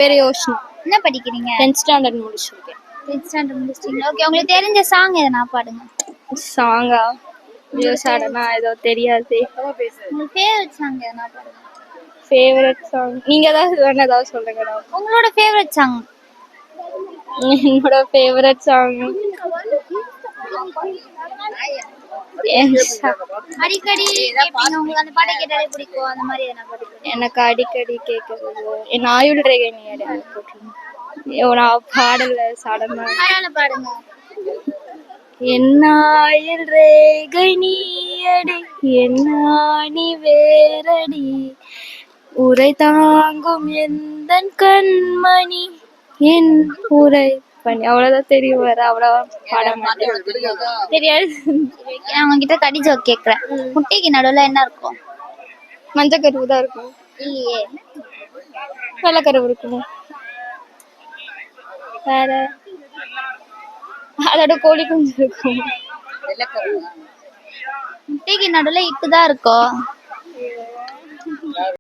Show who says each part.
Speaker 1: பேரு யோஷினி.
Speaker 2: என்ன படிக்கிறீங்க?
Speaker 1: 10th ஸ்டாண்டர்ட் முடிச்சிருக்கேன்.
Speaker 2: 10th ஸ்டாண்டர்ட் முடிச்சிட்டீங்க. ஓகே, உங்களுக்கு தெரிஞ்ச சாங் எதனா பாடுங்க.
Speaker 1: சாங்கா? ஐயோ சடனா ஏதோ தெரியாது.
Speaker 2: உங்களுக்கு ஃபேவரட் சாங் எதனா பாடுங்க.
Speaker 1: ஃபேவரட் சாங் நீங்க ஏதாவது சொல்லுங்க.
Speaker 2: உங்களோட ஃபேவரட் சாங்?
Speaker 1: என்னோட ஃபேவரட் சாங்
Speaker 2: அடிக்கடி கேட்பீங்க, உங்களுக்கு அந்த பாட்டை கேட்டாலே பிடிக்கும், அந்த மாதிரி எதனா பாடுங்க.
Speaker 1: எனக்கு அடிக்கடி கேட்கறது என் ஆயுள் ரேகை நான் பாடல சடனா.
Speaker 2: பாடுங்க.
Speaker 1: என்னாயில் ரேகை நீயடி என்னாணி வேரடி உரை தாங்கும் எந்தன் கண்மணி என் உரை பண்ணி. அவ்வளவுதான் தெரியும், வேற அவ்வளவா பாட மாட்டேன். தெரியாது.
Speaker 2: நான் உங்ககிட்ட கடி ஜோக் கேட்கறேன். முட்டைக்கு நடுவுல என்ன இருக்கும்?
Speaker 1: மஞ்சள் கருவு தான் இருக்கும்.
Speaker 2: இல்லையே.
Speaker 1: வெள்ளக்கருவு இருக்கும். வேற அதோட கோழி குஞ்சு இருக்கும்.
Speaker 2: முட்டைக்கு நடுவுல இட்டு தான் இருக்கும்.